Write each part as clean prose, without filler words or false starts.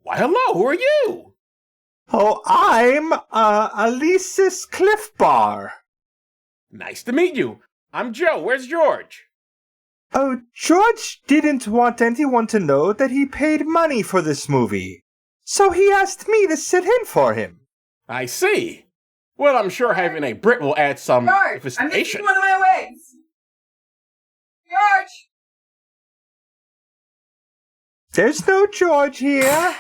Why, hello, who are you? Oh, I'm, Alesis Cliffbar. Nice to meet you. I'm Joe. Where's George? Oh, George didn't want anyone to know that he paid money for this movie. So he asked me to sit in for him. I see. Well, I'm sure having a Brit will add some George, I'm missing one of my wigs. George! There's no George here.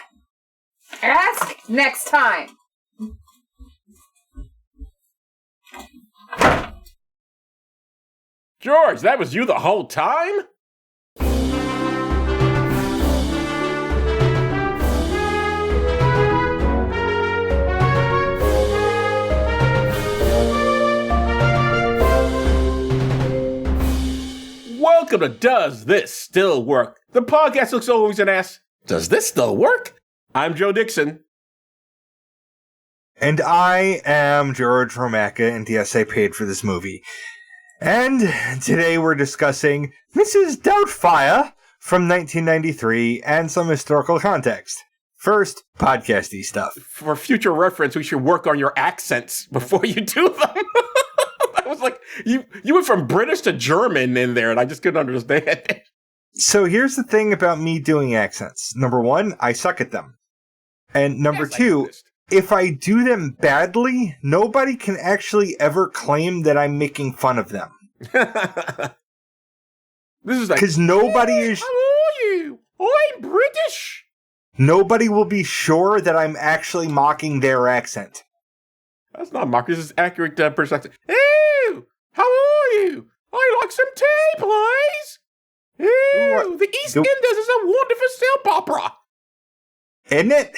Ask next time. George, that was you the whole time? Welcome to Does This Still Work? The podcast looks always and asks, does this still work? I'm Joe Dixon. And I am George Romaka, and yes, I paid for this movie. And today we're discussing Mrs. Doubtfire from 1993 and some historical context. First, podcasty stuff. For future reference, we should work on your accents before you do them. I was like, you went from British to German in there, and I just couldn't understand it. So here's the thing about me doing accents. Number one, I suck at them. And number two, if I do them badly, nobody can actually ever claim that I'm making fun of them. This is like, because nobody is. How are you? I'm British. Nobody will be sure that I'm actually mocking their accent. That's not mocking. This is accurate British accent. Ew! How are you? I like some tea, please. Ew! The EastEnders is a wonderful soap opera. Isn't it?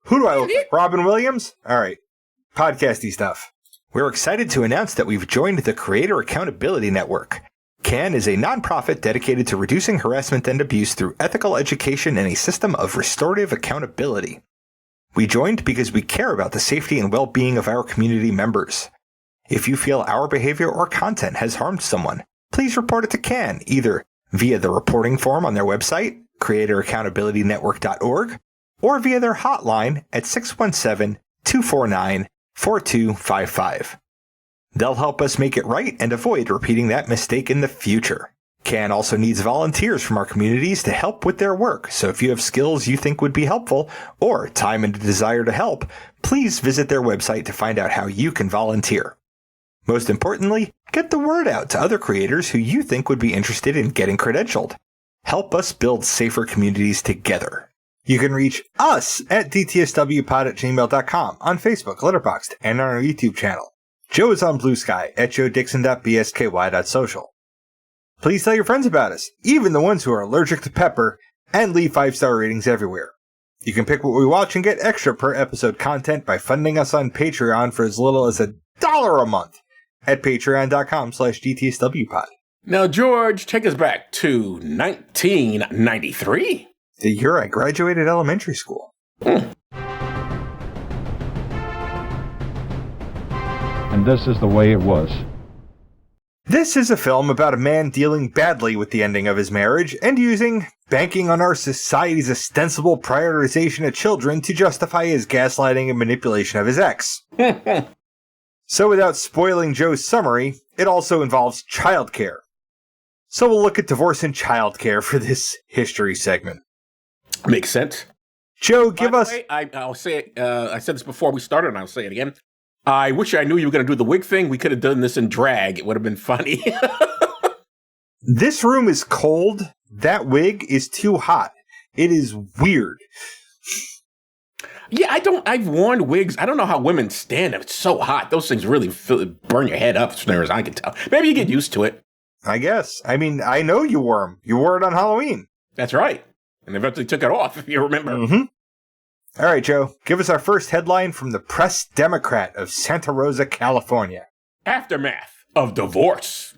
Who do I look like? Robin Williams? Alright. Podcasty stuff. We're excited to announce that we've joined the Creator Accountability Network. CAN is a nonprofit dedicated to reducing harassment and abuse through ethical education and a system of restorative accountability. We joined because we care about the safety and well-being of our community members. If you feel our behavior or content has harmed someone, please report it to CAN, either via the reporting form on their website, creatoraccountabilitynetwork.org, or via their hotline at 617-249-4255. They'll help us make it right and avoid repeating that mistake in the future. CAN also needs volunteers from our communities to help with their work, so if you have skills you think would be helpful, or time and a desire to help, please visit their website to find out how you can volunteer. Most importantly, get the word out to other creators who you think would be interested in getting credentialed. Help us build safer communities together. You can reach us at dtswpod@gmail.com, on Facebook, Letterboxd, and on our YouTube channel. Joe is on Blue Sky at joedixon.bsky.social. Please tell your friends about us, even the ones who are allergic to pepper, and leave 5-star ratings everywhere. You can pick what we watch and get extra per episode content by funding us on Patreon for as little as $1 a month at patreon.com/dtswpod. Now, George, take us back to 1993. The year I graduated elementary school. And this is the way it was. This is a film about a man dealing badly with the ending of his marriage and using banking on our society's ostensible prioritization of children to justify his gaslighting and manipulation of his ex. So without spoiling Joe's summary, it also involves childcare. So we'll look at divorce and childcare for this history segment. Makes sense. Joe, give us... I'll say it. I said this before we started, and I'll say it again. I wish I knew you were going to do the wig thing. We could have done this in drag. It would have been funny. This room is cold. That wig is too hot. It is weird. Yeah, I've worn wigs. I don't know how women stand them. It's so hot. Those things really burn your head up, as far as I can tell. Maybe you get used to it. I guess. I mean, I know you wore them. You wore it on Halloween. That's right. And eventually took it off, if you remember. Mm-hmm. All right, Joe, give us our first headline from the Press Democrat of Santa Rosa, California. Aftermath of divorce.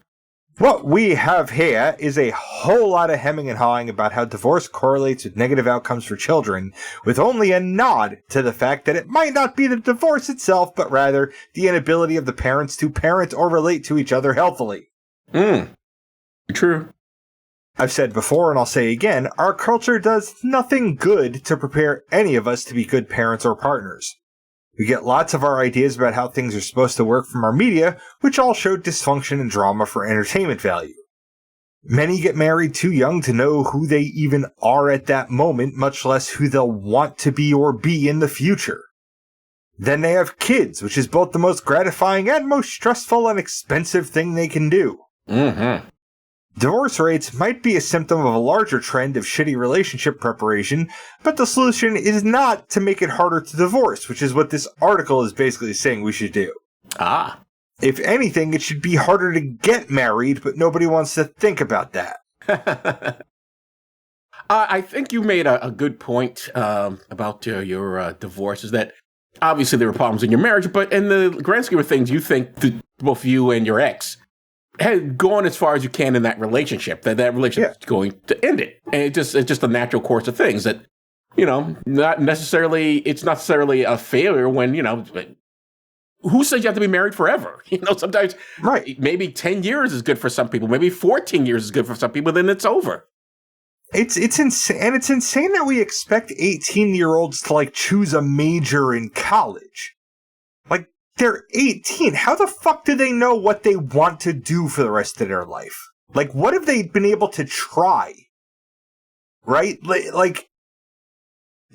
What we have here is a whole lot of hemming and hawing about how divorce correlates with negative outcomes for children, with only a nod to the fact that it might not be the divorce itself, but rather the inability of the parents to parent or relate to each other healthily. True. I've said before and I'll say again, our culture does nothing good to prepare any of us to be good parents or partners. We get lots of our ideas about how things are supposed to work from our media, which all show dysfunction and drama for entertainment value. Many get married too young to know who they even are at that moment, much less who they'll want to be or be in the future. Then they have kids, which is both the most gratifying and most stressful and expensive thing they can do. Mm-hmm. Divorce rates might be a symptom of a larger trend of shitty relationship preparation, but the solution is not to make it harder to divorce, which is what this article is basically saying we should do. Ah. If anything, it should be harder to get married, but nobody wants to think about that. I think you made a good point about your divorce, is that obviously there were problems in your marriage, but in the grand scheme of things, you think that both you and your ex had gone as far as you can in that relationship, that relationship is going to end it. And it's just a natural course of things that, it's not necessarily a failure when, who says you have to be married forever? Sometimes maybe 10 years is good for some people. Maybe 14 years is good for some people. Then it's over. It's insane. And it's insane that we expect 18-year-olds to choose a major in college. They're 18. How the fuck do they know what they want to do for the rest of their life? What have they been able to try? Right?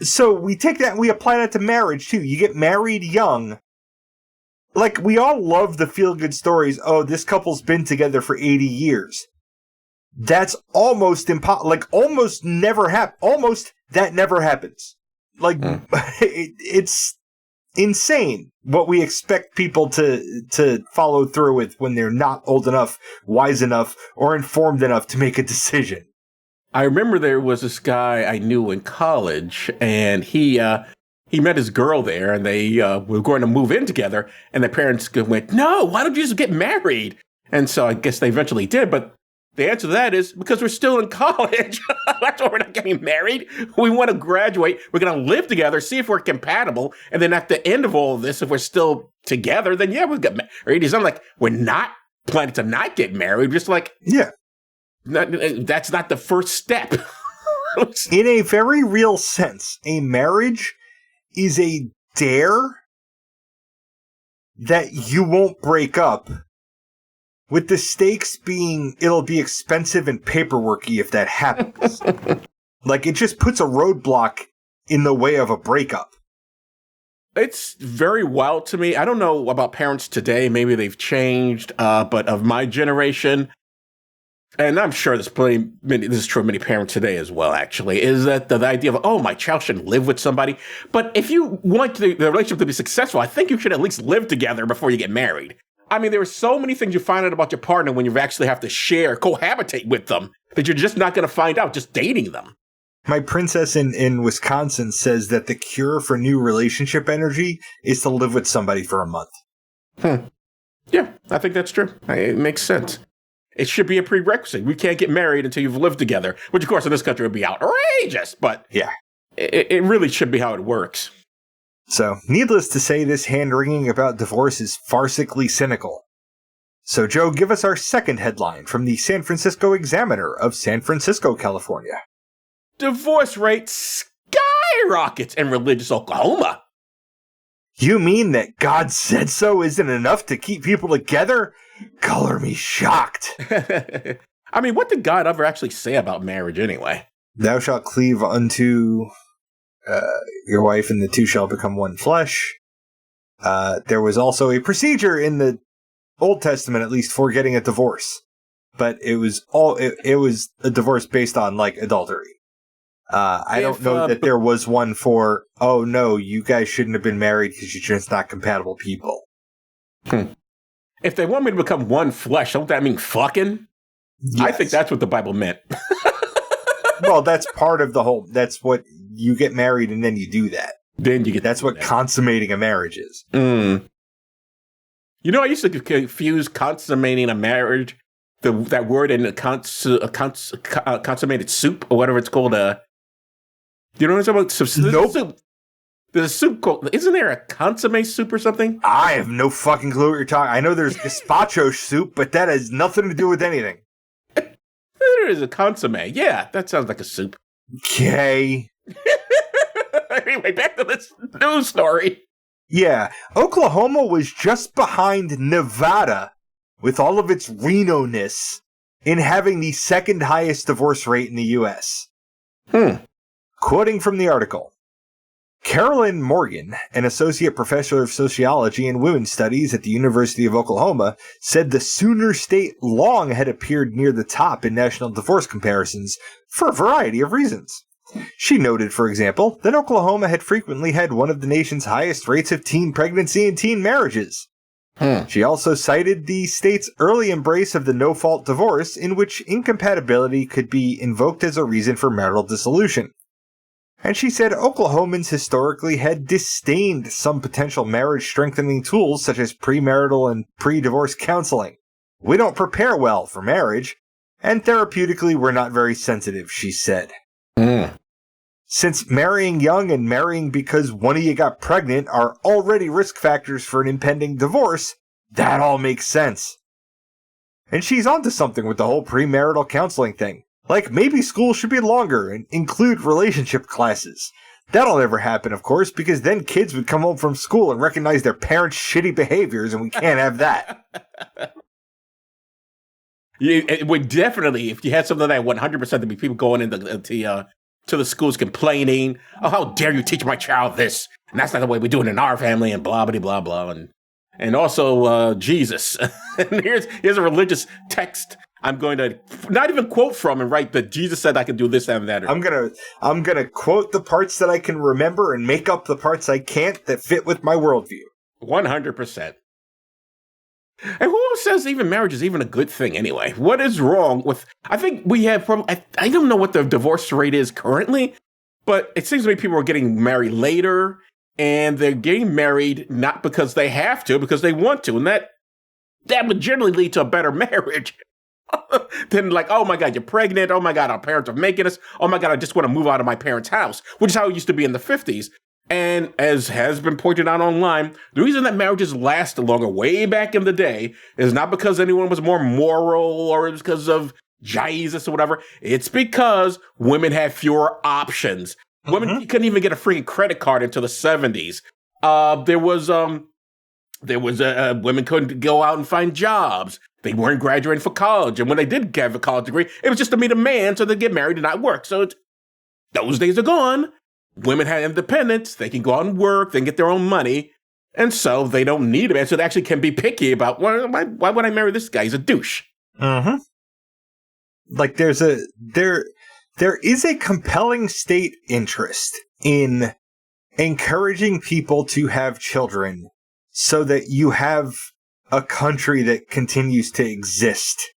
So we take that and we apply that to marriage, too. You get married young. We all love the feel-good stories. Oh, this couple's been together for 80 years. That's almost impossible. Almost never almost that never happens. It's insane what we expect people to follow through with when they're not old enough, wise enough, or informed enough to make a decision. I remember there was this guy I knew in college, and he met his girl there, and they were going to move in together, and the parents went, "No, why don't you just get married?" And so I guess they eventually did, but the answer to that is because we're still in college. That's why we're not getting married. We want to graduate. We're going to live together, see if we're compatible. And then at the end of all of this, if we're still together, then we'll get married. It's not we're not planning to not get married. Just that's not the first step. In a very real sense, a marriage is a dare that you won't break up. With the stakes being, it'll be expensive and paperworky if that happens. It just puts a roadblock in the way of a breakup. It's very wild to me. I don't know about parents today. Maybe they've changed, but of my generation, and I'm sure this is true of many parents today as well, actually, is that the idea of, oh, my child shouldn't live with somebody. But if you want the relationship to be successful, I think you should at least live together before you get married. I mean, there are so many things you find out about your partner when you actually have to cohabitate with them, that you're just not going to find out just dating them. My princess in Wisconsin says that the cure for new relationship energy is to live with somebody for a month. Yeah, I think that's true. It makes sense. It should be a prerequisite. We can't get married until you've lived together, which, of course, in this country would be outrageous, but yeah, it really should be how it works. So, needless to say, this hand-wringing about divorce is farcically cynical. So, Joe, give us our second headline from the San Francisco Examiner of San Francisco, California. Divorce rate skyrockets in religious Oklahoma. You mean that God said so isn't enough to keep people together? Color me shocked. I mean, what did God ever actually say about marriage anyway? Thou shalt cleave unto your wife, and the two shall become one flesh. There was also a procedure in the Old Testament, at least, for getting a divorce, but it was a divorce based on adultery. I don't know that there was one for, oh no, you guys shouldn't have been married because you're just not compatible people. If they want me to become one flesh, don't that mean fucking? Yes. I think that's what the Bible meant. Well, that's part of the whole, that's what you get married and then you do that. That's what consummating a marriage is. I used to confuse consummating a marriage, that word in consummated soup or whatever it's called. You know what I'm talking about? Nope. Soup. There's a soup called, isn't there a consomme soup or something? I have no fucking clue what you're talking. I know there's gazpacho soup, but that has nothing to do with anything. There is a consomme. Yeah, that sounds like a soup. Okay. Anyway, back to this news story. Yeah, Oklahoma was just behind Nevada with all of its Reno-ness in having the second highest divorce rate in the U.S. Quoting from the article, Carolyn Morgan, an associate professor of sociology and women's studies at the University of Oklahoma, said the Sooner State long had appeared near the top in national divorce comparisons for a variety of reasons. She noted, for example, that Oklahoma had frequently had one of the nation's highest rates of teen pregnancy and teen marriages. She also cited the state's early embrace of the no-fault divorce, in which incompatibility could be invoked as a reason for marital dissolution. And she said Oklahomans historically had disdained some potential marriage-strengthening tools such as premarital and pre-divorce counseling. We don't prepare well for marriage, and therapeutically we're not very sensitive, she said. Since marrying young and marrying because one of you got pregnant are already risk factors for an impending divorce, that all makes sense. And she's onto something with the whole premarital counseling thing. Like, maybe school should be longer and include relationship classes. That'll never happen, of course, because then kids would come home from school and recognize their parents' shitty behaviors, and we can't have that. It would definitely, if you had something like 100% to be people going into to the schools complaining, oh, how dare you teach my child this? And that's not the way we do it in our family, and blah, blah, blah, blah. And also, Jesus. And here's a religious text I'm going to not even quote from and write that Jesus said I can do this and that. I'm gonna quote the parts that I can remember and make up the parts I can't that fit with my worldview. 100%. And who says even marriage is even a good thing anyway? What is wrong with... I think we have... I don't know what the divorce rate is currently, but it seems to me people are getting married later, and they're getting married not because they have to, because they want to, and that would generally lead to a better marriage. Then like, oh my God, you're pregnant. Oh my God, our parents are making us. Oh my God, I just want to move out of my parents' house, which is how it used to be in the 50s. And as has been pointed out online, the reason that marriages lasted longer way back in the day is not because anyone was more moral or it was because of Jesus or whatever. It's because women had fewer options. Women couldn't even get a freaking credit card until the 70s. Women couldn't go out and find jobs. They weren't graduating for college. And when they did have a college degree, it was just to meet a man so they'd get married and not work. So those days are gone. Women have independence. They can go out and work. They can get their own money. And so they don't need a man. So they actually can be picky about, why would I marry this guy? He's a douche. Like there is a compelling state interest in encouraging people to have children so that you have a country that continues to exist.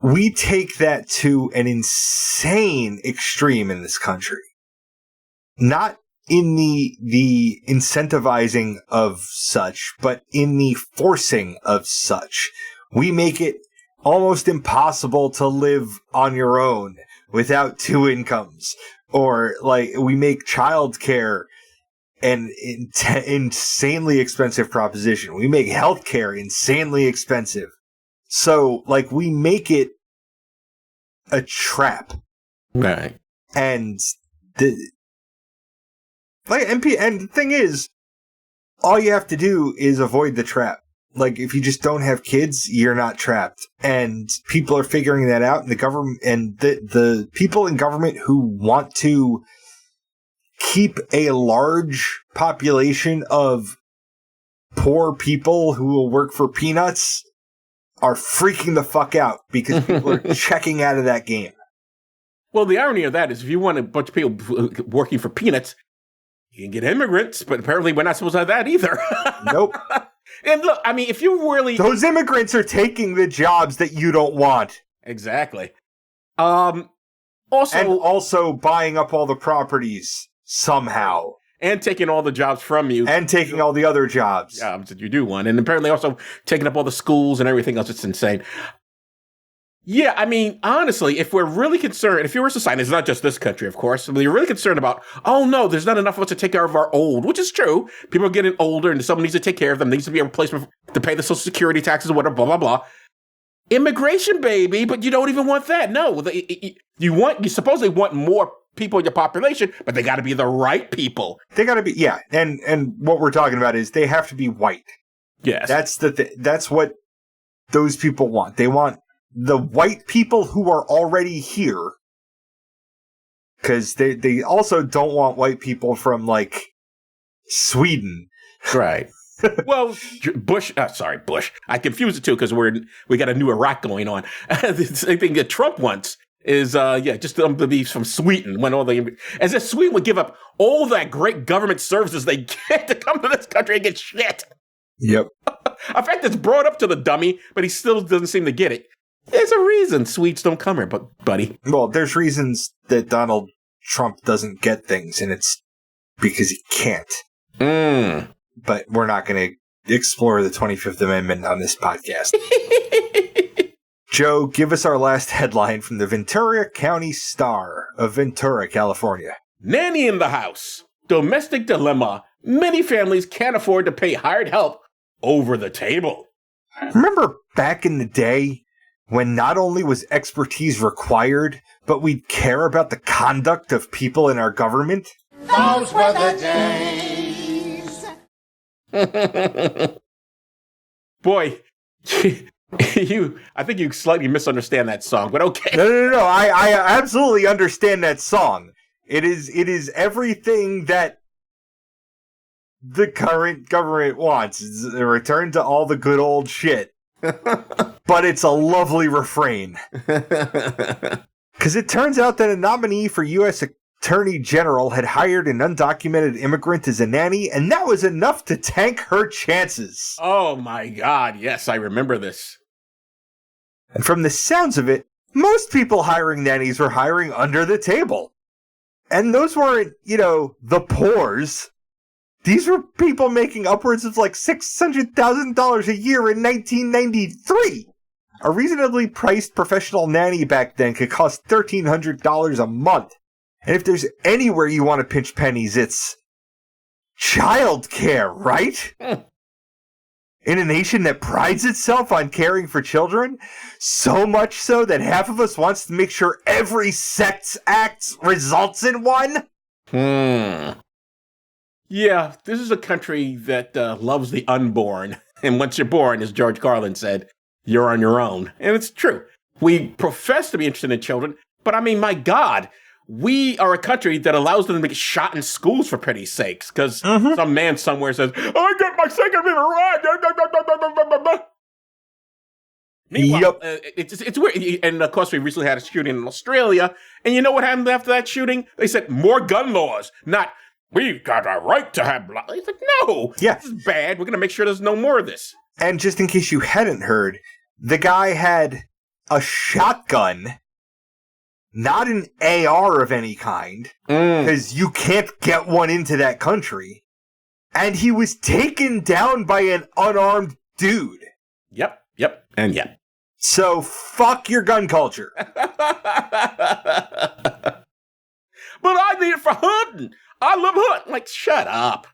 We take that to an insane extreme in this country. Not in the incentivizing of such, but in the forcing of such. We make it almost impossible to live on your own without two incomes. Or, like, we make childcare an insanely expensive proposition. We make healthcare insanely expensive. So, like, we make it a trap. Right. And the thing is, all you have to do is avoid the trap. Like, if you just don't have kids, you're not trapped. And people are figuring that out, and the government and the people in government who want to keep a large population of poor people who will work for peanuts are freaking the fuck out because people are checking out of that game. Well, the irony of that is if you want a bunch of people working for peanuts, you can get immigrants, but apparently we're not supposed to have that either. Nope. And look, I mean, if you really... Those immigrants are taking the jobs that you don't want. Exactly. Also buying up all the properties somehow. And taking all the jobs from you. And taking all the other jobs. Jobs that you do want. And apparently also taking up all the schools and everything else. It's insane. Yeah, I mean, honestly, if we're really concerned, if you're a society, it's not just this country, of course, but you're really concerned about, oh no, there's not enough of us to take care of our old, which is true. People are getting older and someone needs to take care of them. There needs to be a replacement to pay the Social Security taxes or whatever, blah, blah, blah. immigration, baby, but you don't even want that. No, you supposedly want more people in your population, but they got to be the right people. They got to be, yeah. And what we're talking about is they have to be white. Yes. That's what those people want. They want the white people who are already here. Because they also don't want white people from, like, Sweden. Right. Well, Bush. I confused it too because we got a new Iraq going on. The same thing that Trump wants is just them to be from Sweden when as if Sweden would give up all that great government services they get to come to this country and get shit. Yep. In fact, it's brought up to the dummy, but he still doesn't seem to get it. There's a reason Swedes don't come here, buddy. Well, there's reasons that Donald Trump doesn't get things, and it's because he can't. But we're not going to explore the 25th Amendment on this podcast. Joe, give us our last headline from the Ventura County Star of Ventura, California. Nanny in the house. Domestic dilemma. Many families can't afford to pay hired help over the table. Remember back in the day when not only was expertise required, but we'd care about the conduct of people in our government? Those were the days. Boy, I think you slightly misunderstand that song, but okay. No. I absolutely understand that song. It is everything that the current government wants. It's a return to all the good old shit. But it's a lovely refrain. Because it turns out that a nominee for U.S. Attorney General had hired an undocumented immigrant as a nanny, and that was enough to tank her chances. Oh my God, yes, I remember this. And from the sounds of it, most people hiring nannies were hiring under the table. And those weren't, the poors. These were people making upwards of like $600,000 a year in 1993. A reasonably priced professional nanny back then could cost $1,300 a month. And if there's anywhere you want to pinch pennies, it's childcare, right? In a nation that prides itself on caring for children, so much so that half of us wants to make sure every sex act results in one? Yeah, this is a country that loves the unborn. And once you're born, as George Carlin said, you're on your own. And it's true. We profess to be interested in children, but I mean, my God, we are a country that allows them to get shot in schools for pity's sakes, because some man somewhere says, I got my second amendment right. Meanwhile, it's weird. And of course, we recently had a shooting in Australia. And you know what happened after that shooting? They said more gun laws, not we've got a right to have blood. It's like, no, this is bad. We're going to make sure there's no more of this. And just in case you hadn't heard, the guy had a shotgun, not an AR of any kind, because you can't get one into that country. And he was taken down by an unarmed dude. Yep, and yep. So fuck your gun culture. But I need it for hunting. I love hunting. Like, shut up.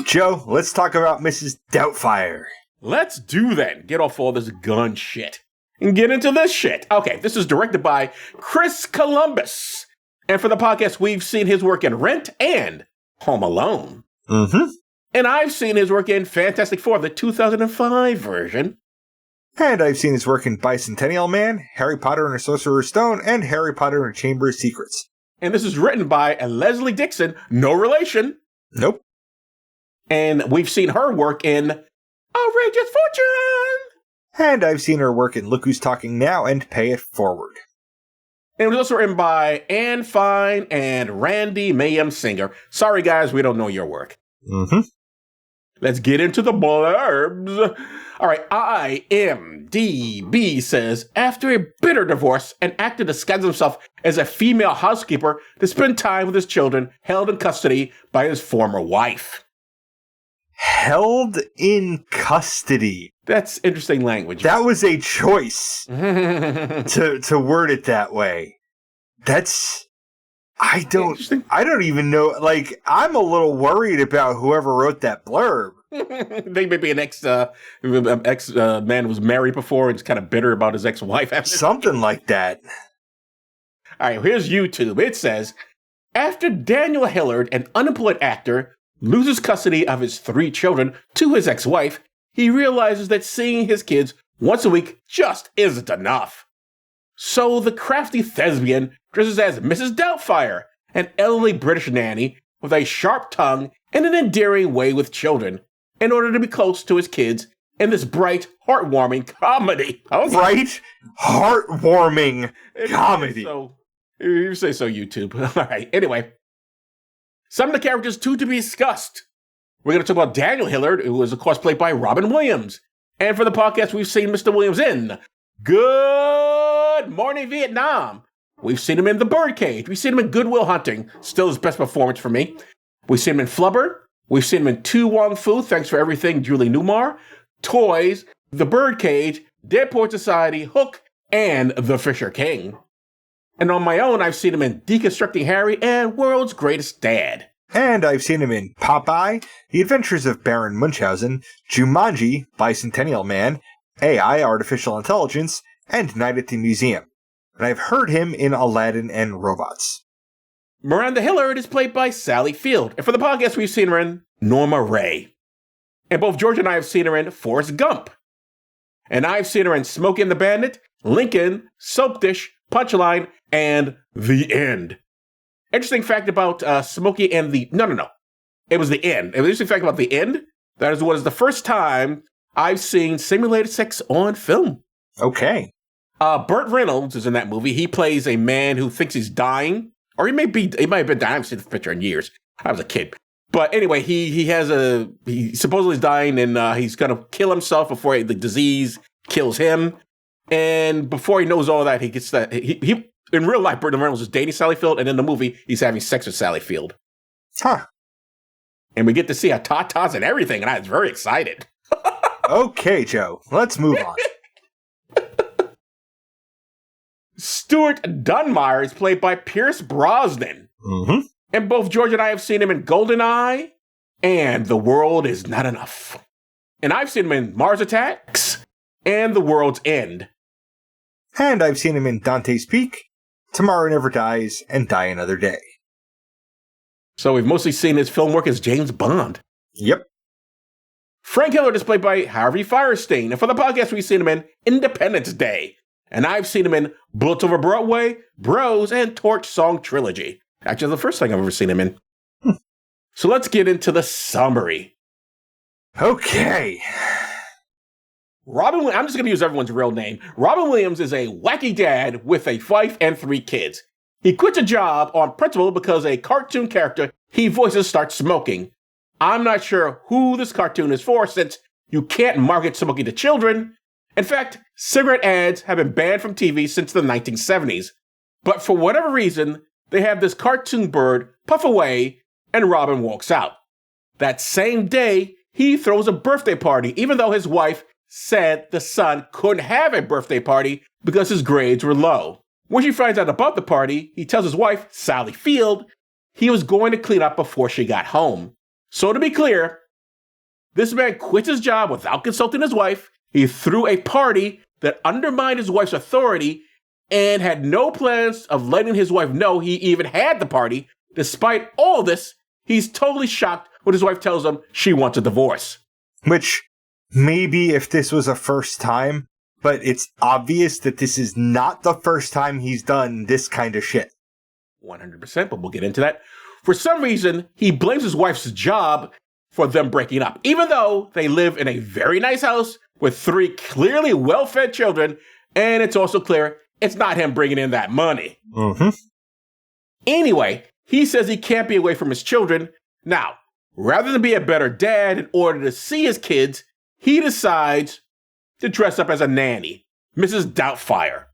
Joe, let's talk about Mrs. Doubtfire. Let's do that. Get off all this gun shit. And get into this shit. Okay, this is directed by Chris Columbus. And for the podcast, we've seen his work in Rent and Home Alone. And I've seen his work in Fantastic Four, the 2005 version. And I've seen his work in Bicentennial Man, Harry Potter and the Sorcerer's Stone, and Harry Potter and the Chamber of Secrets. And this is written by Leslie Dixon, no relation. Nope. And we've seen her work in Outrageous Fortune. And I've seen her work in Look Who's Talking Now and Pay It Forward. And it was also written by Anne Fine and Randy Mayhem Singer. Sorry, guys, we don't know your work. Let's get into the blurbs. All right, IMDb says, after a bitter divorce, an actor disguises himself as a female housekeeper to spend time with his children held in custody by his former wife. Held in custody. That's interesting language. That was a choice to word it that way. I don't even know. Like, I'm a little worried about whoever wrote that blurb. They may be an ex man was married before and is kind of bitter about his ex-wife. Something like that. All right, here's YouTube. It says, after Daniel Hillard, an unemployed actor, loses custody of his 3 children to his ex-wife, he realizes that seeing his kids once a week just isn't enough. So the crafty thespian dresses as Mrs. Doubtfire, an elderly British nanny with a sharp tongue and an endearing way with children, in order to be close to his kids in this bright, heartwarming comedy. Bright, heartwarming comedy. So, you say so, YouTube. All right, anyway. Some of the characters, too, to be discussed. We're going to talk about Daniel Hillard, who was, of course, played by Robin Williams. And for the podcast, we've seen Mr. Williams in Good Morning Vietnam. We've seen him in The Birdcage. We've seen him in Good Will Hunting. Still his best performance for me. We've seen him in Flubber. We've seen him in Tu Wong Fu, Thanks for Everything, Julie Newmar, Toys, The Birdcage, Dead Poet Society, Hook, and The Fisher King. And on my own, I've seen him in Deconstructing Harry and World's Greatest Dad. And I've seen him in Popeye, The Adventures of Baron Munchausen, Jumanji, Bicentennial Man, AI, Artificial Intelligence, and Night at the Museum. And I've heard him in Aladdin and Robots. Miranda Hillard is played by Sally Field. And for the podcast, we've seen her in Norma Ray. And both George and I have seen her in Forrest Gump. And I've seen her in Smokey and the Bandit, Lincoln, Soap Dish, Punchline, and The End. Interesting fact about Smokey and the... No. It was The End. An interesting fact about The End, that was the first time I've seen simulated sex on film. Okay. Burt Reynolds is in that movie. He plays a man who thinks he's dying. Or he might have been dying. I haven't seen the picture in years. I was a kid. But anyway, he supposedly is dying and he's going to kill himself before the disease kills him. And before he knows all that, he gets that. He in real life, Burt Reynolds is dating Sally Field, and in the movie, he's having sex with Sally Field. Huh. And we get to see her tatas and everything, and I was very excited. Okay, Joe. Let's move on. Stuart Dunmire is played by Pierce Brosnan. Mm-hmm. And both George and I have seen him in GoldenEye and The World Is Not Enough. And I've seen him in Mars Attacks and The World's End. And I've seen him in Dante's Peak, Tomorrow Never Dies, and Die Another Day. So we've mostly seen his film work as James Bond. Yep. Frank Hillard is played by Harvey Firestein. And for the podcast, we've seen him in Independence Day. And I've seen him in Bullets Over Broadway, Bros, and Torch Song Trilogy. Actually, the first thing I've ever seen him in. So let's get into the summary. Okay. I'm just going to use everyone's real name. Robin Williams is a wacky dad with a wife and 3 kids. He quits a job on principle because a cartoon character he voices starts smoking. I'm not sure who this cartoon is for, since you can't market smoking to children. In fact, cigarette ads have been banned from TV since the 1970s. But for whatever reason, they have this cartoon bird puff away and Robin walks out. That same day, he throws a birthday party, even though his wife said the son couldn't have a birthday party because his grades were low. When she finds out about the party, he tells his wife, Sally Field, he was going to clean up before she got home. So to be clear, this man quit his job without consulting his wife. He threw a party that undermined his wife's authority and had no plans of letting his wife know he even had the party. Despite all this, he's totally shocked when his wife tells him she wants a divorce. Which, maybe if this was a first time, but it's obvious that this is not the first time he's done this kind of shit. 100%, but we'll get into that. For some reason, he blames his wife's job for them breaking up, even though they live in a very nice house with 3 clearly well-fed children, and it's also clear it's not him bringing in that money. Mm-hmm. Anyway, he says he can't be away from his children. Now, rather than be a better dad in order to see his kids, he decides to dress up as a nanny, Mrs. Doubtfire.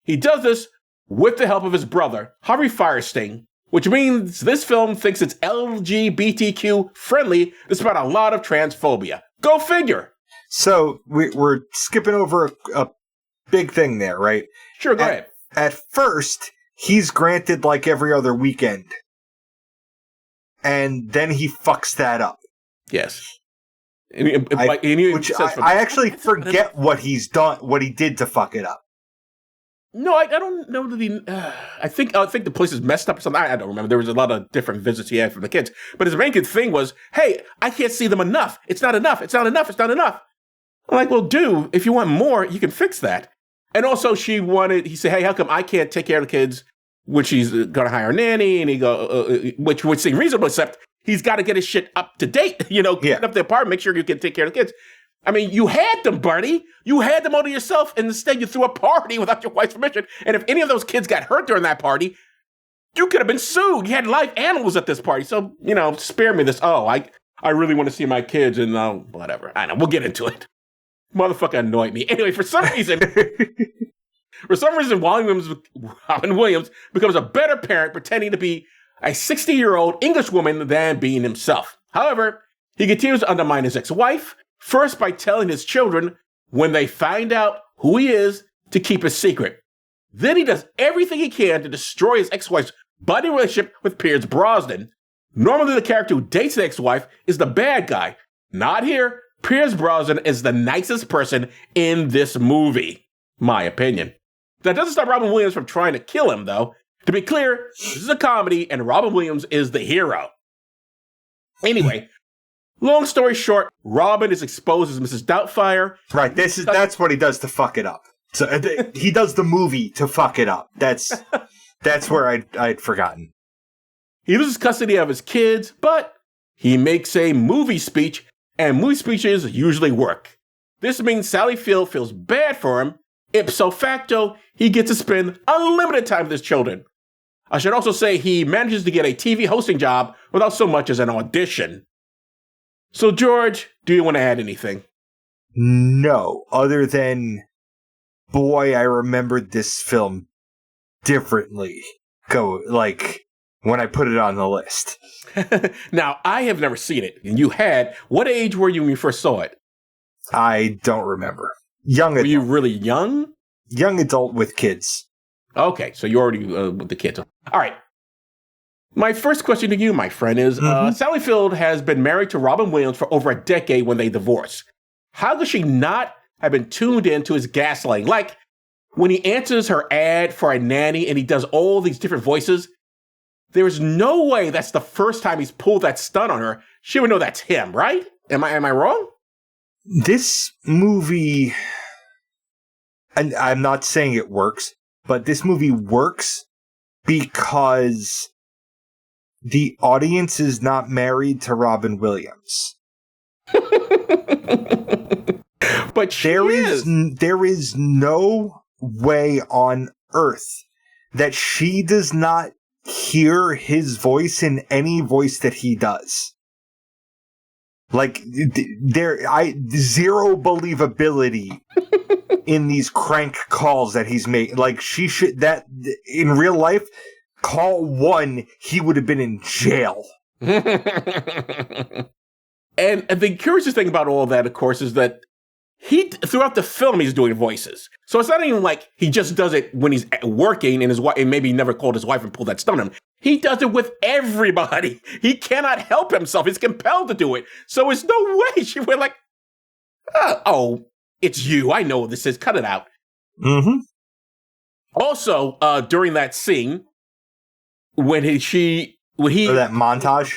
He does this with the help of his brother, Harvey Firestein, which means this film thinks it's LGBTQ friendly despite a lot of transphobia. Go figure! So, we're skipping over a big thing there, right? Sure, go ahead. At first, he's granted like every other weekend. And then he fucks that up. Yes. I actually forget what he's done, what he did to fuck it up. No, I don't know that he. I think the place is messed up or something. I don't remember. There was a lot of different visits he had from the kids, but his main good thing was, "Hey, I can't see them enough. It's not enough. It's not enough. It's not enough." I'm like, "Well, dude, if you want more, you can fix that." And also, he said, "Hey, how come I can't take care of the kids when she's going to hire a nanny?" And he which would seem reasonable, except he's got to get his shit up to date. Clean up the apartment, make sure you can take care of the kids. I mean, you had them, Bernie. You had them all to yourself, and instead you threw a party without your wife's permission. And if any of those kids got hurt during that party, you could have been sued. You had live animals at this party. So, spare me this. Oh, I really want to see my kids, and whatever. I know, we'll get into it. Motherfucker annoyed me. Anyway, for some reason, Robin Williams becomes a better parent pretending to be a 60-year-old English woman than being himself. However, he continues to undermine his ex-wife, first by telling his children when they find out who he is to keep a secret. Then he does everything he can to destroy his ex-wife's budding relationship with Pierce Brosnan. Normally, the character who dates the ex-wife is the bad guy. Not here. Pierce Brosnan is the nicest person in this movie. My opinion. That doesn't stop Robin Williams from trying to kill him, though. To be clear, this is a comedy, and Robin Williams is the hero. Anyway, long story short, Robin is exposed as Mrs. Doubtfire. Right, that's what he does to fuck it up. So he does the movie to fuck it up. That's where I'd forgotten. He loses custody of his kids, but he makes a movie speech, and movie speeches usually work. This means Sally Field feels bad for him. Ipso facto, he gets to spend unlimited time with his children. I should also say he manages to get a TV hosting job without so much as an audition. So, George, do you want to add anything? No, other than, boy, I remembered this film differently. When I put it on the list. Now, I have never seen it, and you had. What age were you when you first saw it? I don't remember. Young adult. Were you really young? Young adult with kids. Okay, so you're already with the kids. All right. My first question to you, my friend, is Sally Field has been married to Robin Williams for over a decade when they divorced. How could she not have been tuned in to his gaslighting? Like, when he answers her ad for a nanny and he does all these different voices, there is no way that's the first time he's pulled that stunt on her. She would know that's him, right? Am I wrong? This movie, and I'm not saying it works, but this movie works because the audience is not married to Robin Williams. But there is no way on earth that she does not hear his voice in any voice that he does. Like, zero believability in these crank calls that he's making. Like, in real life, call 1, he would have been in jail. And the curious thing about all that, of course, is that throughout the film, he's doing voices. So it's not even like he just does it when he's working and his wife, and maybe he never called his wife and pulled that stunt on him. He does it with everybody. He cannot help himself. He's compelled to do it. So there's no way she would like, oh, it's you. I know what this is. Cut it out. Mm-hmm. Also, during that scene, when that montage,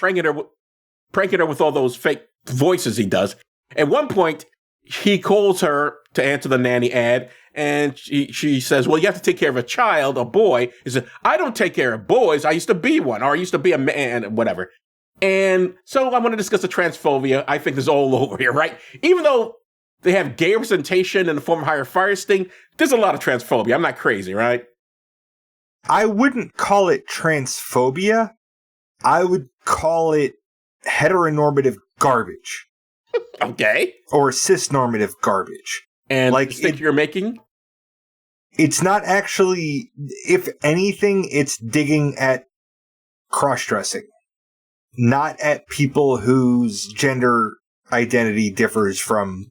pranking her with all those fake voices he does. At one point, he calls her to answer the nanny ad, and she says, well, you have to take care of a child, a boy. He said, I don't take care of boys. I used to be one, or I used to be a man, whatever. And so I want to discuss the transphobia. I think this is all over here, right? Even though they have gay representation in the form of Higher Fire Sting, there's a lot of transphobia. I'm not crazy, right? I wouldn't call it transphobia. I would call it heteronormative garbage. Okay. Or cisnormative garbage. And like the mistake you're making? It's not actually, if anything, it's digging at cross-dressing. Not at people whose gender identity differs from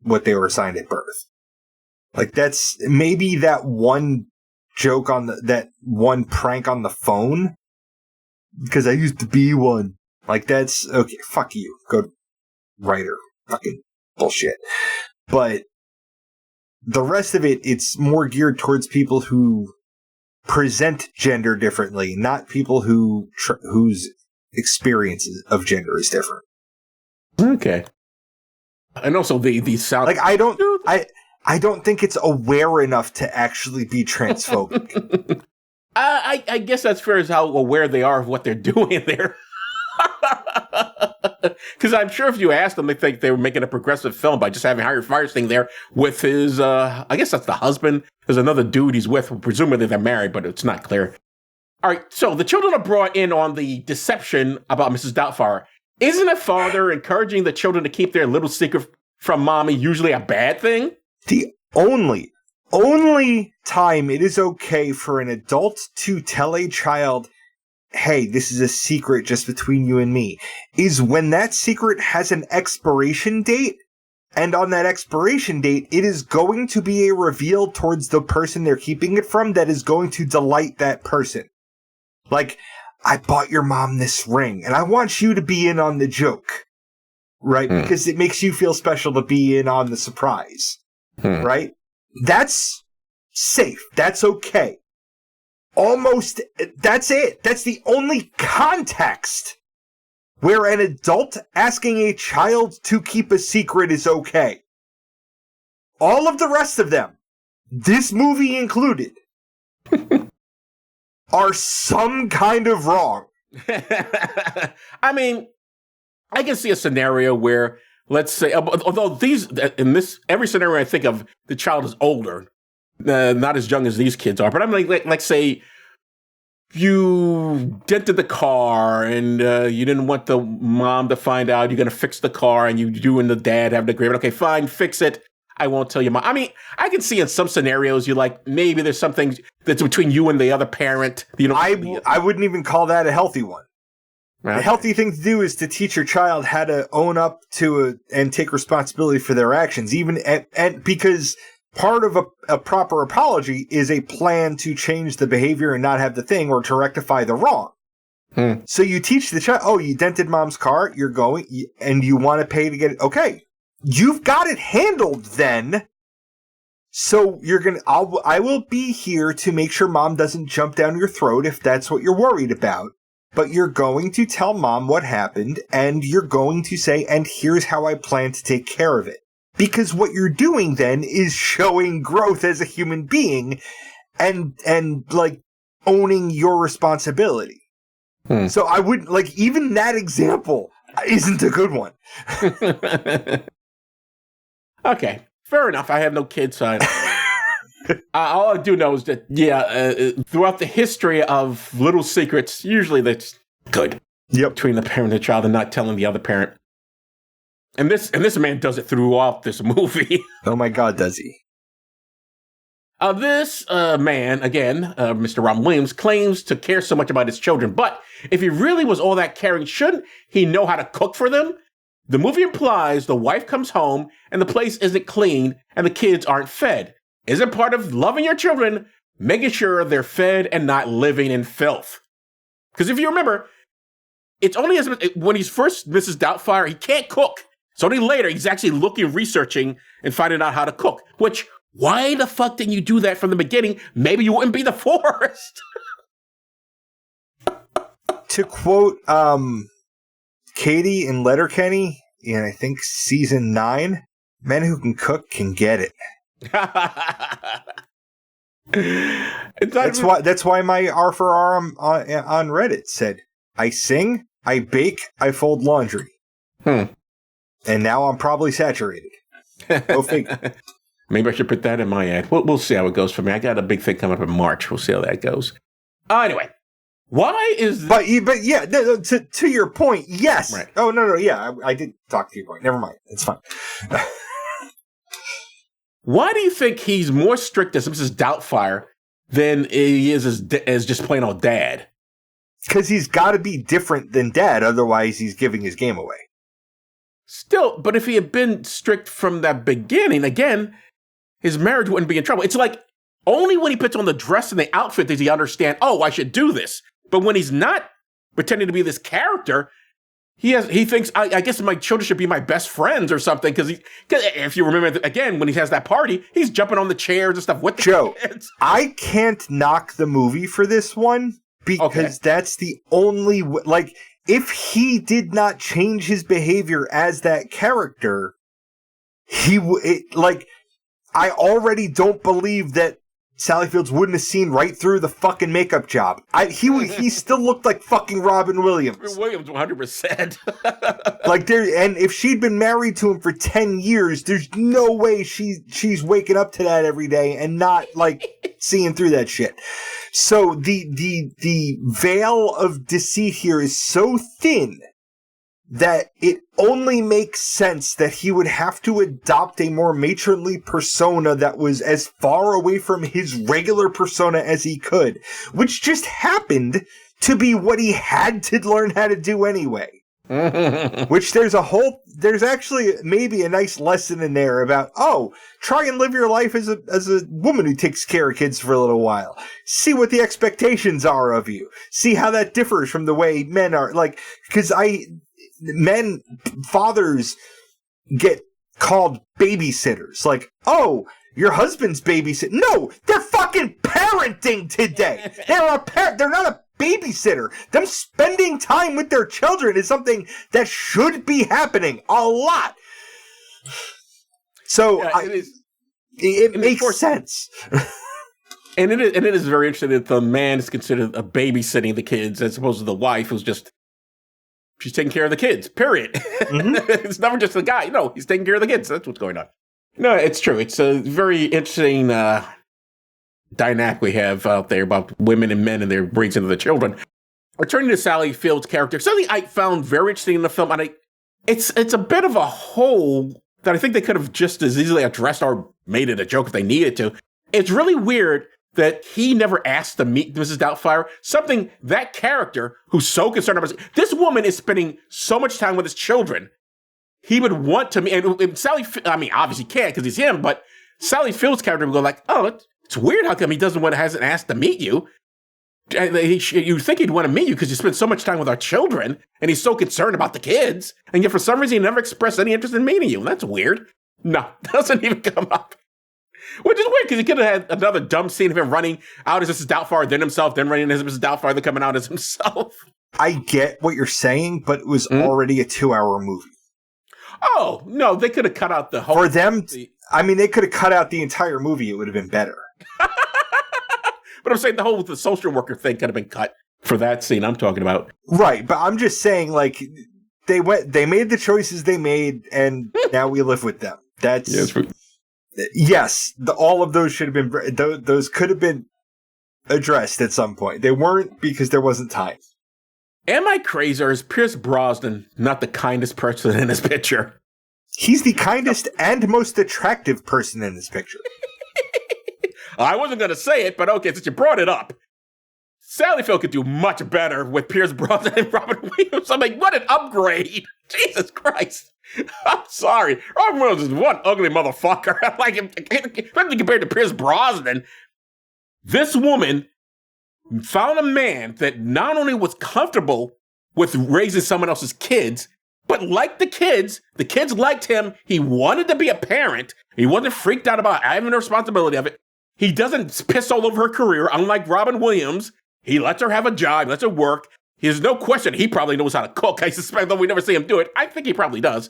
what they were assigned at birth. Like, that's maybe that one joke on that one prank on the phone. Because I used to be one. Like, that's, okay, fuck you. Go writer. fucking bullshit. But the rest of it, it's more geared towards people who present gender differently, not people whose experiences of gender is different. Okay. And also the sound. Like, I don't think it's aware enough to actually be transphobic. I guess that's fair as how aware they are of what they're doing there. Because I'm sure if you asked them, they think they were making a progressive film by just having Harry Firestein there with his, I guess that's the husband. There's another dude he's with, presumably they're married, but it's not clear. All right, so the children are brought in on the deception about Mrs. Doubtfire. Isn't a father encouraging the children to keep their little secret from mommy usually a bad thing? The only time it is okay for an adult to tell a child, hey, this is a secret just between you and me, is when that secret has an expiration date, and on that expiration date, it is going to be a reveal towards the person they're keeping it from that is going to delight that person. Like, I bought your mom this ring, and I want you to be in on the joke, right? Because it makes you feel special to be in on the surprise, right? That's safe. That's okay. Almost, that's it. That's the only context where an adult asking a child to keep a secret is okay. All of the rest of them, this movie included, are some kind of wrong. I mean, I can see a scenario where, let's say, although every scenario I think of, the child is older, not as young as these kids are, but I'm like say, you dented the car and you didn't want the mom to find out. You're going to fix the car, and you and the dad have an agreement. Okay, fine, fix it. I won't tell your mom. I mean, I can see in some scenarios you're like, maybe there's something that's between you and the other parent. You know, I wouldn't even call that a healthy one. Right. The healthy thing to do is to teach your child how to own up to and take responsibility for their actions, even and because part of a proper apology is a plan to change the behavior and not have the thing, or to rectify the wrong. So you teach the child, oh, you dented mom's car, you're going, and you want to pay to get it. Okay, you've got it handled then. So I will be here to make sure mom doesn't jump down your throat if that's what you're worried about. But you're going to tell mom what happened, and you're going to say, and here's how I plan to take care of it. Because what you're doing then is showing growth as a human being and like owning your responsibility. So I wouldn't, like, even that example isn't a good one. Okay, fair enough. I have no kids, so all I do know is that, throughout the history of little secrets, usually that's good. Yep. Between the parent and the child and not telling the other parent. And this man does it throughout this movie. Oh my God, does he? This man, again, Mr. Robin Williams, claims to care so much about his children. But if he really was all that caring, shouldn't he know how to cook for them? The movie implies the wife comes home and the place isn't clean and the kids aren't fed. Isn't part of loving your children making sure they're fed and not living in filth? Because if you remember, it's only when he's first Mrs. Doubtfire, he can't cook. It's only later he's actually looking, researching, and finding out how to cook. Which, why the fuck didn't you do that from the beginning? Maybe you wouldn't be the forest. To quote Katie in Letterkenny in, I think, season 9, men who can cook can get it. That's why my R for R on Reddit said, I sing, I bake, I fold laundry. And now I'm probably saturated. Go figure. Maybe I should put that in my ad. We'll see how it goes for me. I got a big thing coming up in March. We'll see how that goes. Anyway, why is... But yeah, to your point, yes. Right. Oh, no, yeah, I did talk to your point. Never mind. It's fine. Why do you think he's more strict as Mrs. Doubtfire than he is as just plain old dad? Because he's got to be different than dad, otherwise he's giving his game away. Still, but if he had been strict from that beginning, again, his marriage wouldn't be in trouble. It's like, only when he puts on the dress and the outfit does he understand, oh, I should do this. But when he's not pretending to be this character, he thinks, I guess my children should be my best friends or something. Because if you remember, again, when he has that party, he's jumping on the chairs and stuff with the kids. I can't knock the movie for this one because that's the only, like, if he did not change his behavior as that character, I already don't believe that Sally Fields wouldn't have seen right through the fucking makeup job. He still looked like fucking Robin Williams. Williams, 100%. And if she'd been married to him for 10 years, there's no way she's waking up to that every day and not like seeing through that shit. So the veil of deceit here is so thin that it only makes sense that he would have to adopt a more matronly persona that was as far away from his regular persona as he could, which just happened to be what he had to learn how to do anyway. Which there's actually maybe a nice lesson in there about, try and live your life as a woman who takes care of kids for a little while. See what the expectations are of you. See how that differs from the way men are. Like, because fathers get called babysitters. Like, your husband's babysitting. No, they're fucking parenting today. They're not a babysitter. Them spending time with their children is something that should be happening a lot. So it makes sense. And it is very interesting that the man is considered babysitting the kids as opposed to the wife who's just, she's taking care of the kids, period. Mm-hmm. It's never just the guy. No, he's taking care of the kids. That's what's going on. No, it's true. It's a very interesting dynamic we have out there about women and men and their raising of the children. Returning to Sally Field's character, something I found very interesting in the film, and it's a bit of a hole that I think they could have just as easily addressed or made it a joke if they needed to. It's really weird that he never asked to meet Mrs. Doubtfire, something that character who's so concerned about this woman is spending so much time with his children. He would want to meet, and Sally, I mean, obviously can't because he's him, but Sally Field's character would go like, it's weird how come he hasn't asked to meet you. You think he'd want to meet you because you spend so much time with our children, and he's so concerned about the kids, and yet for some reason he never expressed any interest in meeting you. That's weird. No, doesn't even come up. Which is weird, because he could have had another dumb scene of him running out as Mrs. Doubtfire, then himself, then running as Mrs. Doubtfire, then coming out as himself. I get what you're saying, but it was already a 2-hour movie. Oh, no, they could have cut out the whole... For them, they could have cut out the entire movie. It would have been better. But I'm saying the social worker thing could have been cut for that scene I'm talking about. Right, but I'm just saying, like, they made the choices they made, and now we live with them. That's... Yes, all of those should have been... Those could have been addressed at some point. They weren't because there wasn't time. Am I crazy, or is Pierce Brosnan not the kindest person in this picture? He's the kindest and most attractive person in this picture. I wasn't going to say it, but okay, since you brought it up. Sally Field could do much better with Pierce Brosnan and Robin Williams. I'm like, what an upgrade. Jesus Christ. I'm sorry. Robin Williams is one ugly motherfucker. I'm like, especially compared to Pierce Brosnan. This woman found a man that not only was comfortable with raising someone else's kids, but liked the kids liked him. He wanted to be a parent. He wasn't freaked out about having the responsibility of it. He doesn't piss all over her career, unlike Robin Williams. He lets her have a job, lets her work. There's no question he probably knows how to cook. I suspect, though we never see him do it, I think he probably does.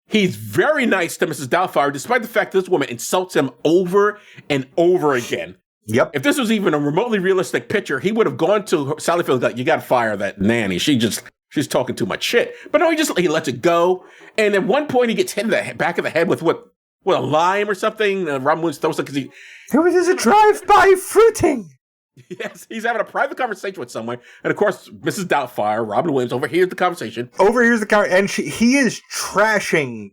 He's very nice to Mrs. Doubtfire, despite the fact that this woman insults him over and over again. Yep. If this was even a remotely realistic picture, he would have gone to Sally Field and like, you got to fire that nanny. She's talking too much shit. But no, he lets it go. And at one point, he gets hit in the back of the head with a lime or something. Robin Williams throws it because he... There was a drive-by fruiting. Yes, he's having a private conversation with someone. And of course, Mrs. Doubtfire, Robin Williams, overhears the conversation. And he is trashing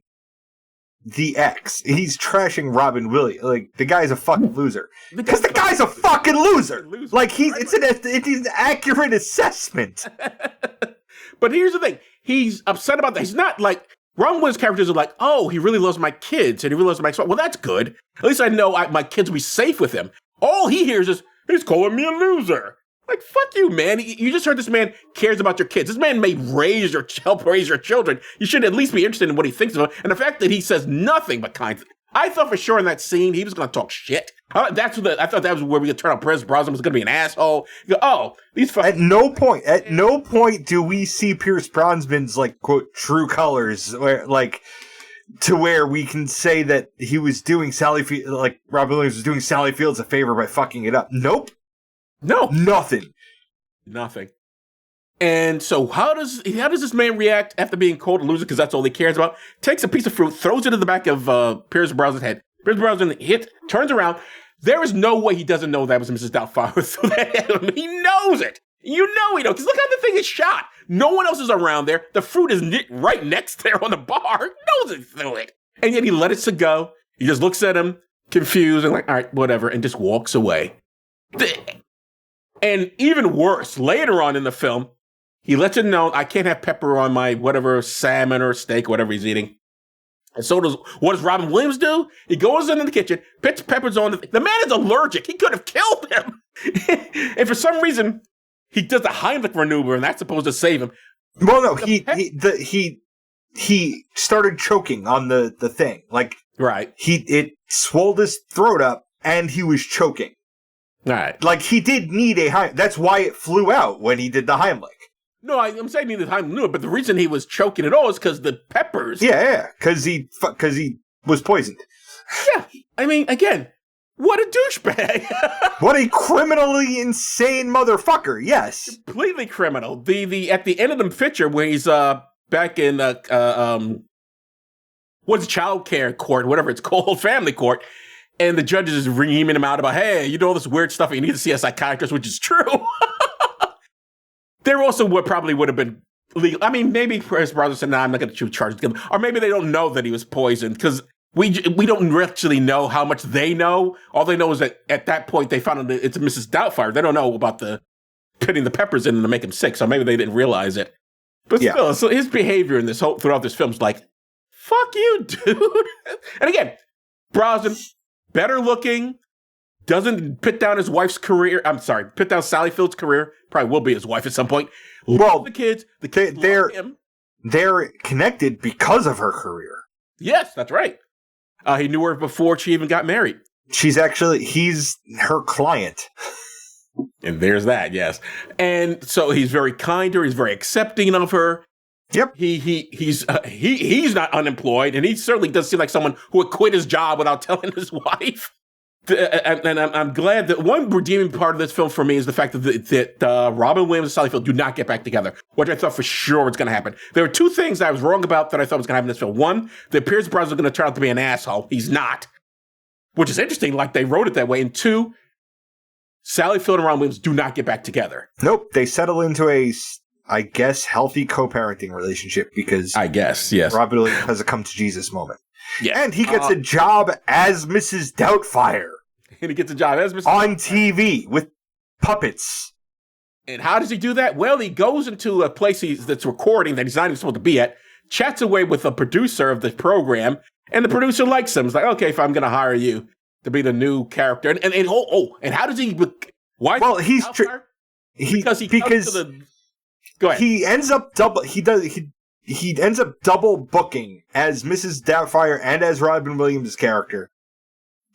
the ex. He's trashing Robin Williams. Like, the guy's a fucking loser. Because the guy's a fucking loser. Like, it's an accurate assessment. But here's the thing. He's upset about that. He's not like... Robin Williams' characters are like, oh, he really loves my kids, and he really loves my ex-wife. Well, that's good. At least I know my kids will be safe with him. All he hears is, he's calling me a loser. Like, fuck you, man. You just heard this man cares about your kids. This man may help raise your children. You should at least be interested in what he thinks of them. And the fact that he says nothing but kind things. I thought for sure in that scene he was going to talk shit. I thought that was where we could turn out Pierce Brosnan was going to be an asshole. You go, these fucking... At no point do we see Pierce Brosnan's, like, quote, true colors, where, like, to where we can say that he was doing Robin Williams was doing Sally Fields a favor by fucking it up. Nope. No. Nothing. And so how does this man react after being called a loser, because that's all he cares about? Takes a piece of fruit, throws it in the back of Pierce Brosnan's head. Pierce Brosnan turns around. There is no way he doesn't know that was Mrs. Doubtfire through that head. He knows it. You know he knows. Because look how the thing is shot. No one else is around there. The fruit is right next there on the bar. He knows it through it. And yet he let it go. He just looks at him, confused, and like, all right, whatever, and just walks away. And even worse, later on in the film, he lets it know, I can't have pepper on my whatever salmon or steak, whatever he's eating. And so what does Robin Williams do? He goes into the kitchen, puts peppers on the man is allergic. He could have killed him. And for some reason, he does the Heimlich maneuver, and that's supposed to save him. Well, no, he started choking on the thing. Like, right. It swelled his throat up, and he was choking. All right. Like, he did need a Heimlich. That's why it flew out when he did the Heimlich. No, I'm saying he did the Heimlich, but the reason he was choking at all is because the peppers. Yeah, because he was poisoned. Yeah, I mean, again, what a douchebag! What a criminally insane motherfucker! Yes, completely criminal. The at the end of the picture where he's back in what's child care court, whatever it's called, family court. And the judge is reaming him out about, hey, you do all this weird stuff and you need to see a psychiatrist, which is true. There also probably would have been legal. I mean, maybe Pierce Brosnan said, I'm not going to shoot charges against him. Or maybe they don't know that he was poisoned because we don't actually know how much they know. All they know is that at that point they found out that it's Mrs. Doubtfire. They don't know about the putting the peppers in to make him sick. So maybe they didn't realize it. But still, so his behavior in throughout this film is like, fuck you, dude. And again, Brosnan, better looking, doesn't put down his wife's career. I'm sorry, put down Sally Fields' career. Probably will be his wife at some point. Well, the kids they're love him. They're connected because of her career. Yes, that's right. He knew her before she even got married. He's her client. And there's that, yes. And so he's very kind to her. He's very accepting of her. Yep. He's not unemployed, and he certainly does seem like someone who would quit his job without telling his wife. And I'm glad that one redeeming part of this film for me is the fact that Robin Williams and Sally Field do not get back together, which I thought for sure was going to happen. There were two things I was wrong about that I thought was going to happen in this film. One, that Pierce Brosnan was going to turn out to be an asshole. He's not, which is interesting. Like they wrote it that way. And two, Sally Field and Robin Williams do not get back together. Nope. They settle into I guess, healthy co-parenting relationship because I guess, yes. Robin Williams has a come to Jesus moment. Yeah. And he gets a job as Mrs. Doubtfire. And he gets a job as Mrs. On TV with puppets. And how does he do that? Well, he goes into a place that's recording that he's not even supposed to be at, chats away with a producer of the program, and the producer likes him. He's like, okay, if I'm going to hire you to be the new character. And how does he... Why? Well, Go ahead. He ends up he ends up double booking as Mrs. Doubtfire and as Robin Williams' character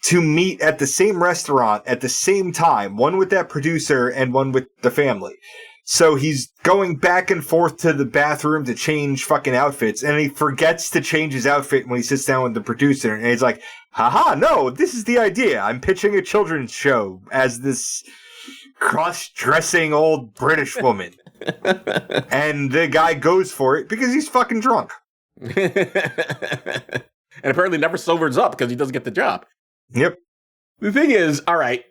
to meet at the same restaurant at the same time, one with that producer and one with the family. So he's going back and forth to the bathroom to change fucking outfits, and he forgets to change his outfit when he sits down with the producer, and he's like, haha, no, this is the idea. I'm pitching a children's show as this cross-dressing old British woman. And the guy goes for it because he's fucking drunk. And apparently never sobers up because he doesn't get the job. Yep. The thing is, all right,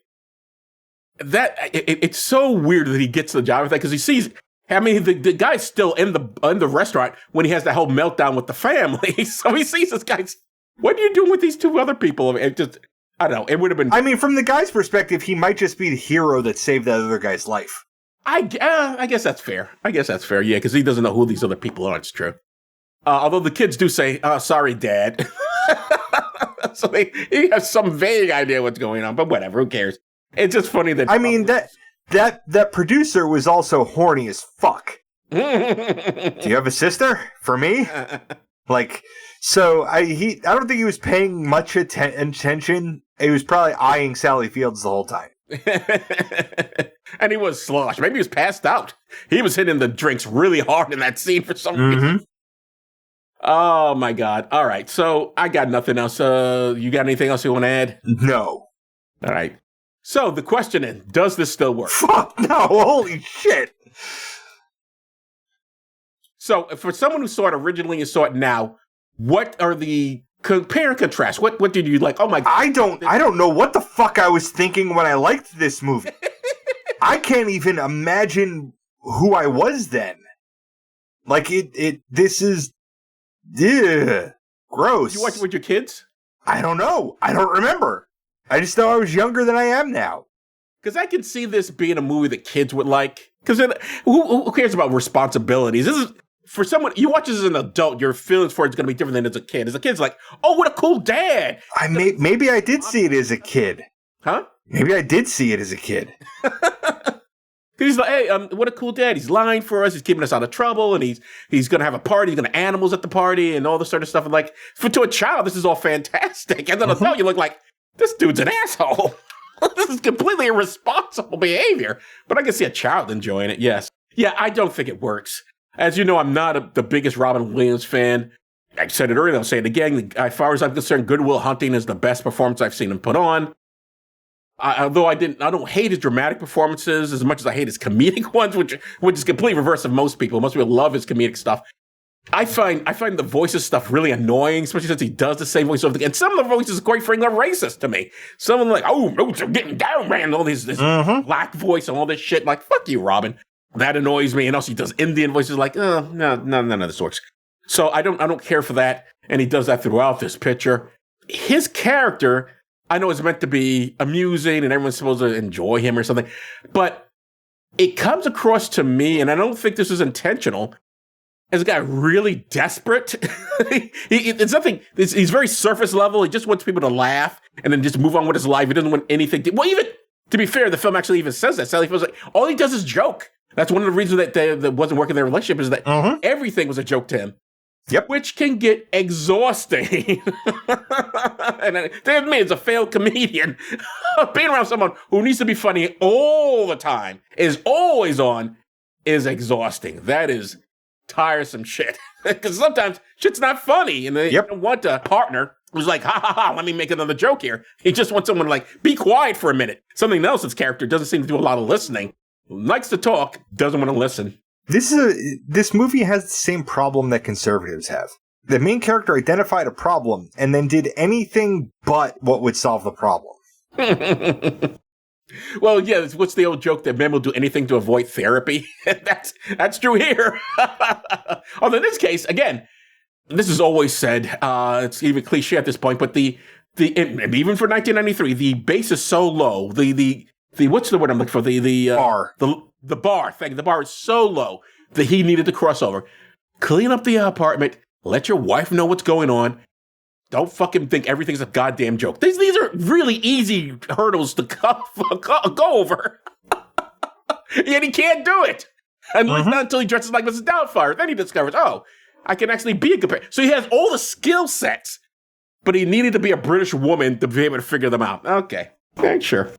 it's so weird that he gets the job with that because he sees, I mean, the guy's still in the restaurant when he has the whole meltdown with the family. So he sees this guy, what are you doing with these two other people? It just, I don't know, it would have been... I mean, from the guy's perspective, he might just be the hero that saved that other guy's life. I guess that's fair. Yeah, because he doesn't know who these other people are. It's true. Although the kids do say, sorry, Dad. So he has some vague idea what's going on, but whatever, who cares? It's just funny that... I mean, that producer was also horny as fuck. Do you have a sister? For me? Like, so I don't think he was paying much attention. He was probably eyeing Sally Fields the whole time. And he was sloshed. Maybe he was passed out. He was hitting the drinks really hard in that scene for some reason. Oh my God. All right. So I got nothing else. You got anything else you want to add? No. All right. So the question is, does this still work? Fuck no. Holy shit. So for someone who saw it originally and saw it now, what are the compare and contrast? What did you like? Oh my God. I don't know what the fuck I was thinking when I liked this movie. I can't even imagine who I was then. Like this is gross. Did you watch it with your kids? I don't know. I don't remember. I just know I was younger than I am now. Because I can see this being a movie that kids would like. Because who cares about responsibilities? This is for someone, you watch this as an adult, your feelings for it's going to be different than as a kid. As a kid, it's like, oh, what a cool dad. Maybe I did see it as a kid. Huh? Maybe I did see it as a kid. He's like, hey, what a cool dad. He's lying for us. He's keeping us out of trouble. And he's going to have a party. He's going to have animals at the party and all this sort of stuff. And like, to a child, this is all fantastic. And then an adult, you look like, this dude's an asshole. This is completely irresponsible behavior. But I can see a child enjoying it, yes. Yeah, I don't think it works. As you know, I'm not the biggest Robin Williams fan. I said it earlier, I'll say it again. As far as I'm concerned, Good Will Hunting is the best performance I've seen him put on. Although I don't hate his dramatic performances as much as I hate his comedic ones, which is complete reverse of most people. Most people love his comedic stuff. I find the voices stuff really annoying, especially since he does the same voice over again. And some of the voices, quite frankly, are racist to me. Some of them like, oh, no, they're getting down, man. All this black voice and all this shit. Like, fuck you, Robin. That annoys me. And also he does Indian voices like, oh, no, none of this works. So I don't care for that. And he does that throughout this picture. His character, I know it's meant to be amusing and everyone's supposed to enjoy him or something, but it comes across to me, and I don't think this is intentional, as a guy really desperate. It's nothing. He's very surface level. He just wants people to laugh and then just move on with his life. He doesn't want anything. Well, even to be fair, the film actually even says that. Sally feels like all he does is joke. That's one of the reasons that wasn't working in their relationship is that everything was a joke to him. Yep. Which can get exhausting. And to admit, as a failed comedian, being around someone who needs to be funny all the time, is always on, is exhausting. That is tiresome shit. Because sometimes shit's not funny. And they don't want a partner who's like, ha ha ha, let me make another joke here. He just wants someone to like, be quiet for a minute. Something else's character doesn't seem to do a lot of listening. Likes to talk, doesn't want to listen. This movie has the same problem that conservatives have. The main character identified a problem and then did anything but what would solve the problem. Well, yeah, what's the old joke that men will do anything to avoid therapy? That's true here. Although in this case, again, this is always said, it's even cliche at this point, but the even for 1993, the base is so low. The what's the word I'm looking for? The bar. The bar. Thank you. The bar is so low that he needed to cross over. Clean up the apartment. Let your wife know what's going on. Don't fucking think everything's a goddamn joke. These are really easy hurdles to go over. Yet he can't do it. And not until he dresses like Mrs. Doubtfire. Then he discovers, oh, I can actually be a compare. So he has all the skill sets, but he needed to be a British woman to be able to figure them out. Okay, sure.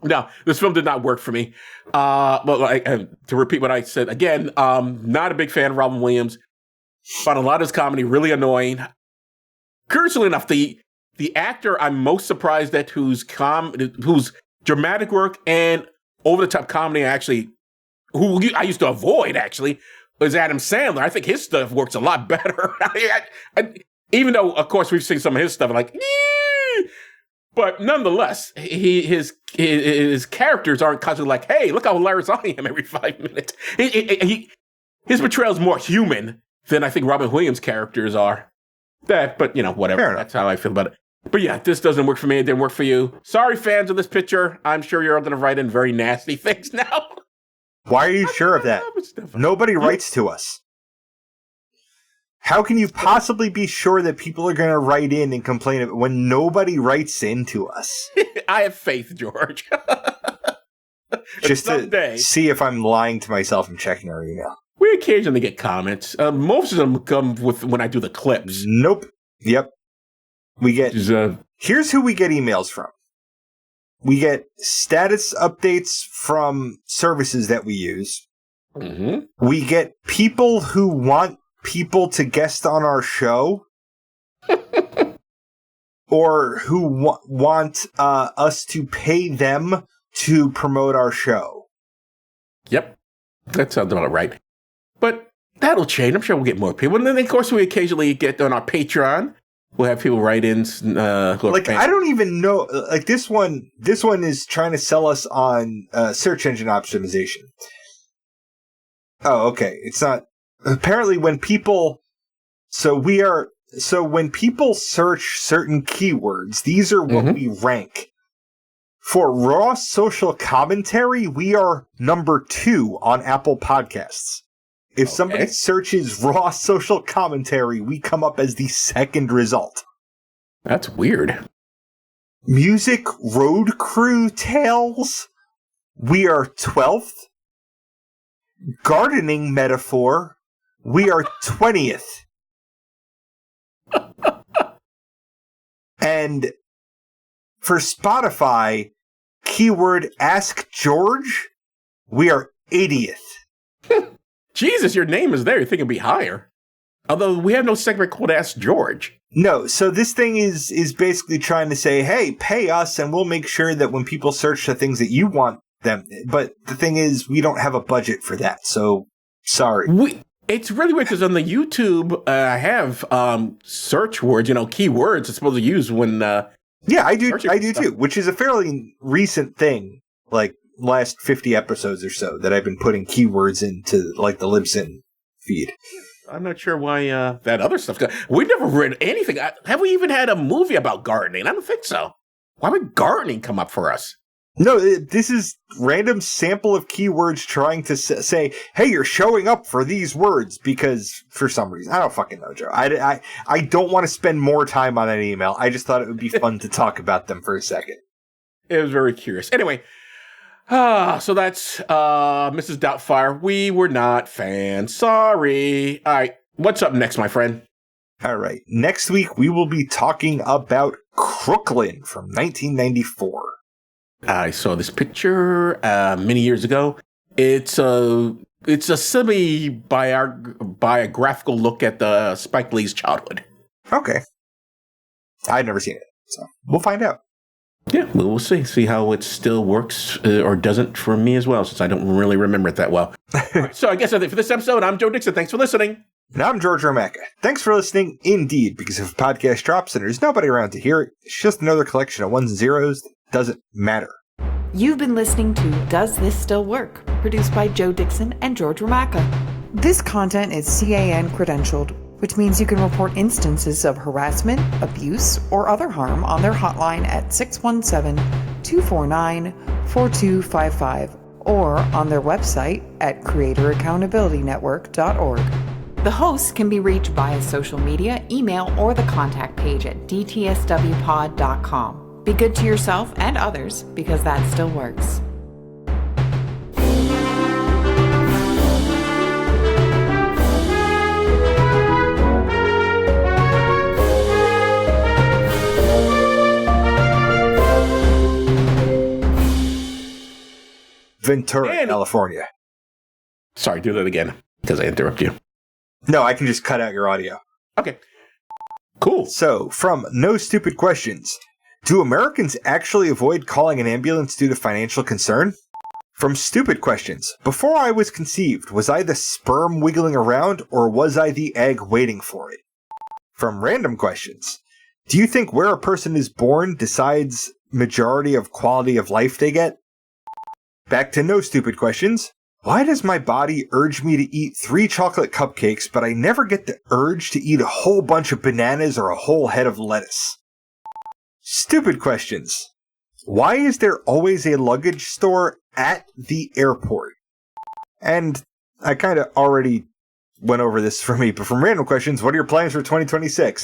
No, this film did not work for me. To repeat what I said again, not a big fan of Robin Williams. Found a lot of his comedy really annoying. Curiously enough, the actor I'm most surprised at whose dramatic work and over the top comedy who I used to avoid was Adam Sandler. I think his stuff works a lot better. Even though, of course, we've seen some of his stuff like. But nonetheless, his characters aren't constantly like, hey, look how hilarious I am every 5 minutes. His portrayal is more human than I think Robin Williams' characters are. But, whatever. That's how I feel about it. But yeah, this doesn't work for me. It didn't work for you. Sorry, fans of this picture. I'm sure you're all going to write in very nasty things now. Why are you sure of that? Nobody writes to us. How can you possibly be sure that people are going to write in and complain when nobody writes in to us? I have faith, George. Just Someday. to see if I'm lying to myself and checking our email. We occasionally get comments. Most of them come with when I do the clips. Nope. Yep. We get... Just, Here's who we get emails from. We get status updates from services that we use. mm-hmm. We get people who want people to guest on our show. Or who want us to pay them to promote our show. Yep. That sounds about right. But that'll change. I'm sure we'll get more people. And then, of course, we occasionally get on our Patreon. We'll have people write in. Like, I don't even know. Like, this one is trying to sell us on search engine optimization. Oh, okay. It's not. Apparently, when people. So when people search certain keywords, these are what we rank. For raw social commentary, we are number 2 on Apple Podcasts. If somebody searches raw social commentary, we come up as the second result. That's weird. Music road crew tales, we are 12th. Gardening metaphor, we are 20th. And for Spotify, keyword Ask George, we are 80th. Jesus, your name is there. You think it'd be higher. Although we have no segment called Ask George. No, so this thing is basically trying to say, hey, pay us and we'll make sure that when people search the things that you want them. But the thing is, we don't have a budget for that, so sorry. It's really weird because on the YouTube, I have search words, keywords it's supposed to use when... yeah, I do too, which is a fairly recent thing, like last 50 episodes or so, that I've been putting keywords into, like, the Libsyn feed. I'm not sure why that other stuff... We've never read anything. Have we even had a movie about gardening? I don't think so. Why would gardening come up for us? No, this is random sample of keywords trying to say, hey, you're showing up for these words because for some reason. I don't fucking know, Joe. I don't want to spend more time on an email. I just thought it would be fun to talk about them for a second. It was very curious. Anyway, so that's Mrs. Doubtfire. We were not fans. Sorry. All right, what's up next, my friend? All right, next week we will be talking about Crooklyn from 1994. I saw this picture many years ago. It's a semi-biographical look at the Spike Lee's childhood. Okay. I'd never seen it, so we'll find out. Yeah, we'll see how it still works or doesn't for me as well, since I don't really remember it that well. So I guess that's it for this episode. I'm Joe Dixon. Thanks for listening. And I'm George Romaka. Thanks for listening, indeed, because if a podcast drops and there's nobody around to hear it, it's just another collection of ones and zeros that doesn't matter. You've been listening to Does This Still Work? Produced by Joe Dixon and George Romaka. This content is CAN credentialed, which means you can report instances of harassment, abuse, or other harm on their hotline at 617-249-4255 or on their website at creatoraccountabilitynetwork.org. The hosts can be reached via social media, email, or the contact page at dtswpod.com. Be good to yourself and others, because that still works. Ventura, Nanny. California. Sorry, do that again, because I interrupt you. No, I can just cut out your audio. Okay. Cool. So, from No Stupid Questions, do Americans actually avoid calling an ambulance due to financial concern? From Stupid Questions, before I was conceived, was I the sperm wiggling around or was I the egg waiting for it? From Random Questions, do you think where a person is born decides majority of quality of life they get? Back to No Stupid Questions. Why does my body urge me to eat 3 chocolate cupcakes, but I never get the urge to eat a whole bunch of bananas or a whole head of lettuce? Stupid Questions. Why is there always a luggage store at the airport? And I kind of already went over this for me, but from Random Questions, what are your plans for 2026?